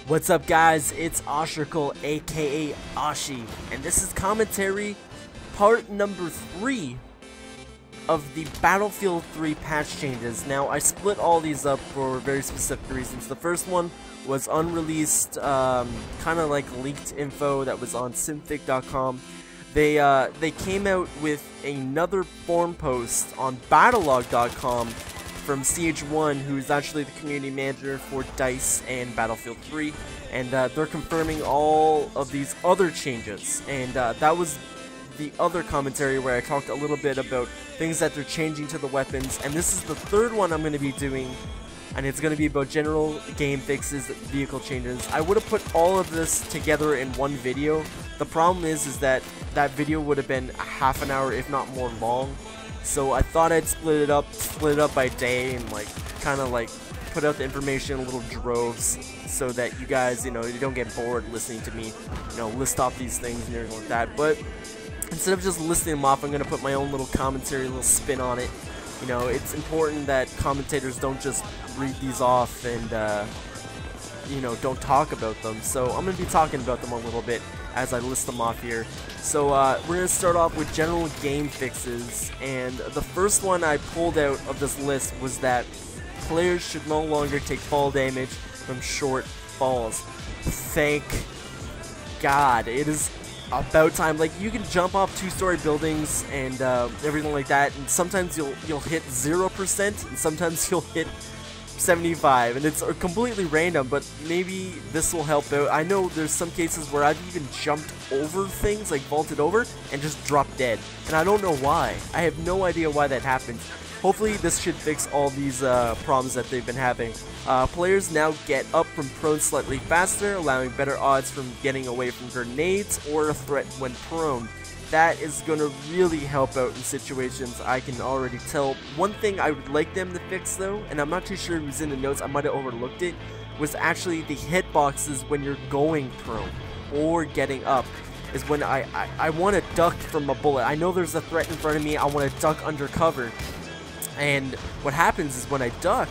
What's up guys, it's Oshy, aka Oshy, and this is commentary part number 3 of the Battlefield 3 patch changes. Now I split all these up for very specific reasons. The first one was unreleased, kind of like leaked info that was on Synthig.com. They came out with another forum post on BattleLog.com from CH1, who's actually the community manager for DICE and Battlefield 3, and they're confirming all of these other changes. And that was the other commentary where I talked a little bit about things that they're changing to the weapons, and this is the third one I'm going to be doing, and it's going to be about general game fixes, vehicle changes. I would have put all of this together in one video. The problem is that that video would have been a half an hour, if not more, long. So I thought I'd split it up by day, and like kind of like put out the information in little droves so that you guys, you know, you don't get bored listening to me, you know, list off these things and everything like that. But instead of just listing them off, I'm gonna put my own little commentary, little spin on it. You know, it's important that commentators don't just read these off and you know, don't talk about them. So I'm gonna be talking about them a little bit as I list them off here. So we're gonna start off with general game fixes, and the first one I pulled out of this list was that players should no longer take fall damage from short falls. Thank God, it is about time. Like, you can jump off 2-story buildings and everything like that, and sometimes you'll hit 0%, and sometimes you'll hit 75, and it's completely random, but maybe this will help out. I know there's some cases where I've even jumped over things, like vaulted over, and just dropped dead, and I don't know why. I have no idea why that happens. Hopefully this should fix all these problems that they've been having. Players now get up from prone slightly faster, allowing better odds from getting away from grenades or a threat when prone. That is going to really help out in situations, I can already tell. One thing I would like them to fix though, and I'm not too sure it was in the notes, I might have overlooked it, was actually the hitboxes when you're going prone or getting up. Is when I want to duck from a bullet. I know there's a threat in front of me, I want to duck under cover. And what happens is when I duck,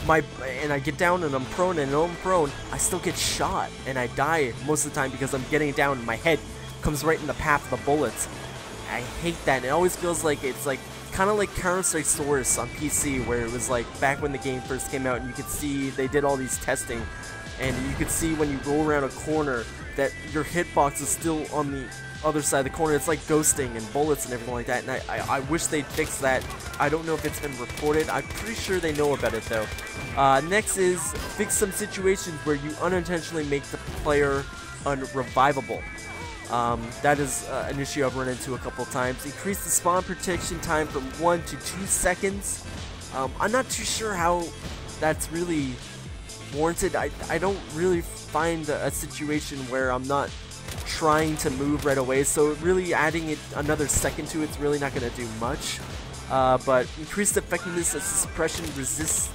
and I get down and I'm prone, I still get shot and I die most of the time because I'm getting down and my head comes right in the path of the bullets. I hate that, and it always feels like it's like kind of like Counter-Strike Source on PC, where it was like back when the game first came out, and you could see they did all these testing, and you could see when you roll around a corner that your hitbox is still on the other side of the corner. It's like ghosting and bullets and everything like that, and I wish they'd fix that. I don't know if it's been reported. I'm pretty sure they know about it though. Next is fix some situations where you unintentionally make the player unrevivable. That is an issue I've run into a couple times. Increase the spawn protection time from 1 to 2 seconds. I'm not too sure how that's really warranted. I don't really find a situation where I'm not trying to move right away, so really adding it another second to it's really not going to do much. But increased effectiveness of suppression resist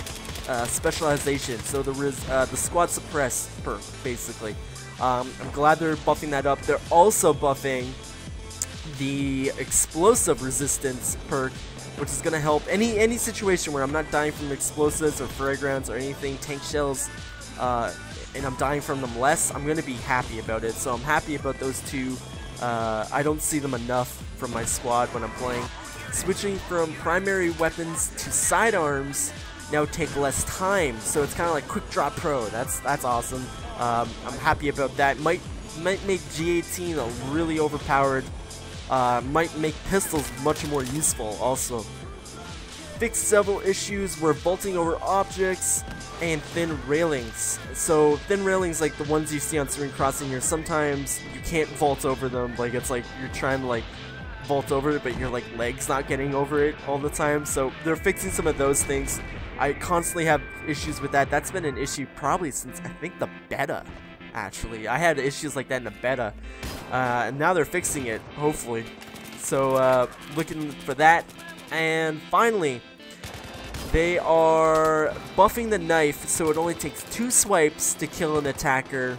specialization, so the squad suppress perk basically. I'm glad they're buffing that up. They're also buffing the explosive resistance perk, which is going to help any situation where I'm not dying from explosives or frag-rounds or anything, tank shells, and I'm dying from them less. I'm going to be happy about it, so I'm happy about those two. I don't see them enough from my squad when I'm playing. Switching from primary weapons to sidearms now take less time, so it's kind of like quick drop pro. That's awesome. I'm happy about that. Might make G18 a really overpowered. Might make pistols much more useful also. Fix several issues where vaulting over objects and thin railings. So thin railings like the ones you see on Serene Crossing here, sometimes you can't vault over them. Like it's like you're trying to like vault over it, but your like legs not getting over it all the time. So they're fixing some of those things. I constantly have issues with that. That's been an issue probably since I think the beta. Actually, I had issues like that in the beta, and now they're fixing it, hopefully. So looking for that. And finally, they are buffing the knife so it only takes 2 swipes to kill an attacker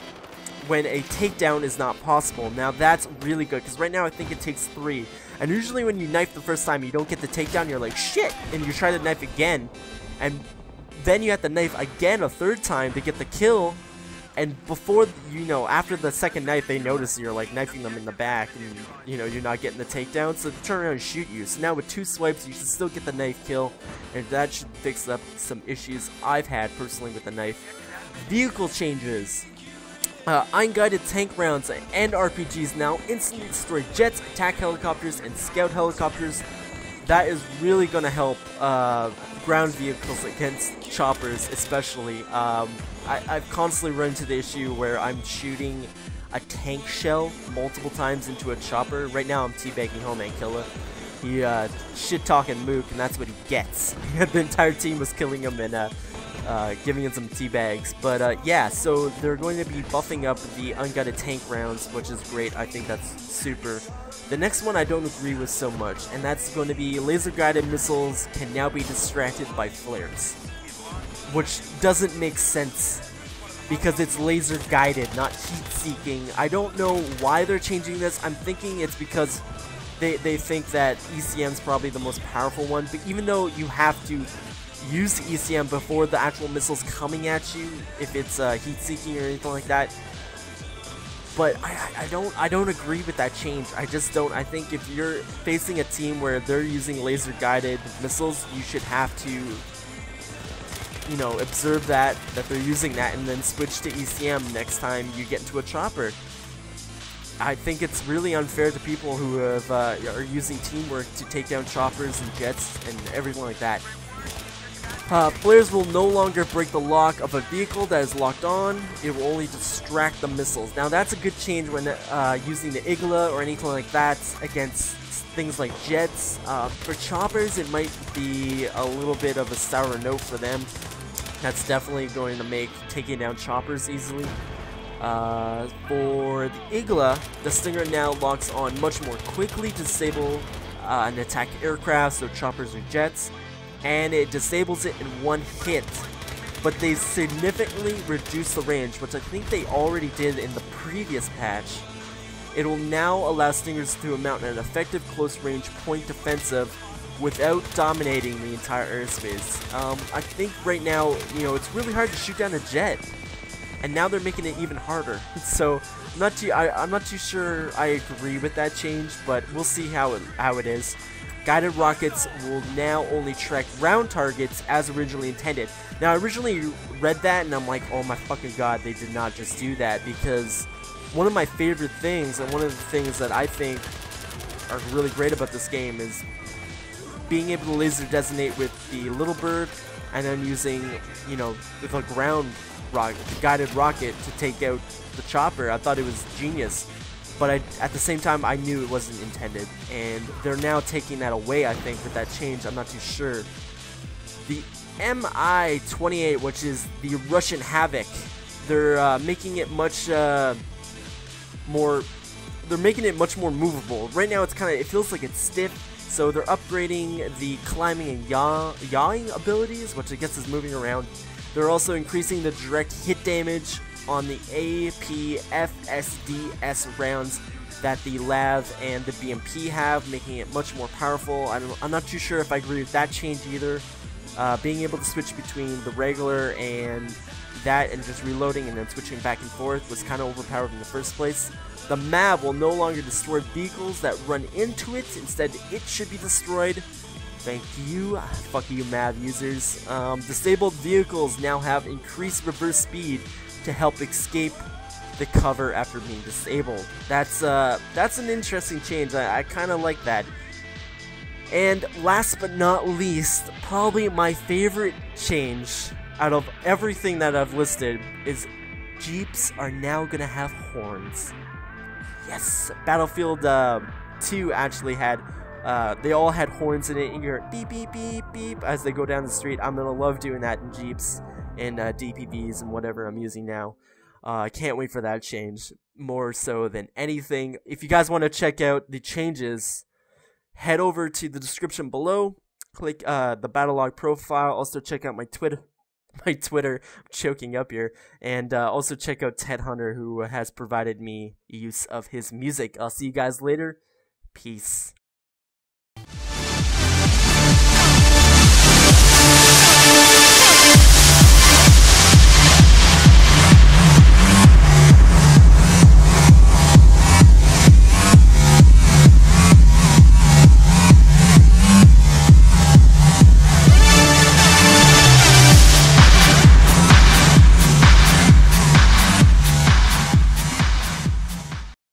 when a takedown is not possible. Now that's really good, because right now I think it takes 3. And usually when you knife the first time, you don't get the takedown, you're like, shit! And you try to knife again, and then you have to knife again a 3rd time to get the kill. And before, you know, after the second knife, they notice you're like knifing them in the back, and you know, you're not getting the takedown, so they turn around and shoot you. So now with 2 swipes, you should still get the knife kill, and that should fix up some issues I've had personally with the knife. Vehicle changes. Unguided tank rounds and RPGs now instantly destroy jets, attack helicopters, and scout helicopters. That is really going to help ground vehicles against choppers, especially. I've constantly run into the issue where I'm shooting a tank shell multiple times into a chopper. Right now I'm teabagging Homemade Killer. He shit-talking Mook, and that's what he gets. The entire team was killing him and giving him some teabags. But yeah, so they're going to be buffing up the unguided tank rounds, which is great. I think that's super. The next one I don't agree with so much, and that's going to be laser-guided missiles can now be distracted by flares. Which doesn't make sense, because it's laser-guided, not heat-seeking. I don't know why they're changing this. I'm thinking it's because they think that ECM is probably the most powerful one, but even though you have to use the ECM before the actual missile's coming at you, if it's heat-seeking or anything like that. But I don't agree with that change. I just don't. I think if you're facing a team where they're using laser-guided missiles, you should have to, you know, observe that they're using that and then switch to ECM next time you get into a chopper. I think it's really unfair to people who have are using teamwork to take down choppers and jets and everything like that. Flares will no longer break the lock of a vehicle that is locked on. It will only distract the missiles. Now that's a good change when using the Igla or anything like that against things like jets. For choppers, it might be a little bit of a sour note for them. That's definitely going to make taking down choppers easily. For the Igla, the Stinger now locks on much more quickly to disable an attack aircraft, so choppers or jets, and it disables it in 1 hit. But they significantly reduce the range, which I think they already did in the previous patch. It will now allow Stingers to mount an effective close-range point defensive without dominating the entire airspace. I think right now, you know, it's really hard to shoot down a jet, and now they're making it even harder. So I'm not too sure I agree with that change, but we'll see how it is. Guided rockets will now only track round targets as originally intended. Now, I originally read that and I'm like, oh my fucking god, they did not just do that, because one of my favorite things, and one of the things that I think are really great about this game, is being able to laser designate with the little bird and then using, you know, with a ground rocket, guided rocket to take out the chopper. I thought it was genius. But at the same time, I knew it wasn't intended, and they're now taking that away, I think, with that change. I'm not too sure. The Mi-28, which is the Russian Havoc, they're making it much more. They're making it much more movable. Right now, it feels like it's stiff. So they're upgrading the climbing and yawing abilities, which I guess is moving around. They're also increasing the direct hit damage on the APFSDS rounds that the LAV and the BMP have, making it much more powerful. I'm not too sure if I agree with that change either. Being able to switch between the regular and that and just reloading and then switching back and forth was kind of overpowered in the first place. The MAV will no longer destroy vehicles that run into it. Instead, it should be destroyed. Thank you. Fuck you, MAV users. Disabled vehicles now have increased reverse speed to help escape the cover after being disabled. That's an interesting change. I kind of like that. And last but not least, probably my favorite change out of everything that I've listed is Jeeps are now gonna have horns. Yes, Battlefield 2 actually had, they all had horns in it, and you hear beep, beep, beep, beep as they go down the street. I'm gonna love doing that in Jeeps and DPVs and whatever I'm using now. I can't wait for that change, more so than anything. If you guys want to check out the changes, head over to the description below, click the BattleLog profile, also check out my Twitter, I'm choking up here, and also check out Ted Hunter, who has provided me use of his music. I'll see you guys later. Peace.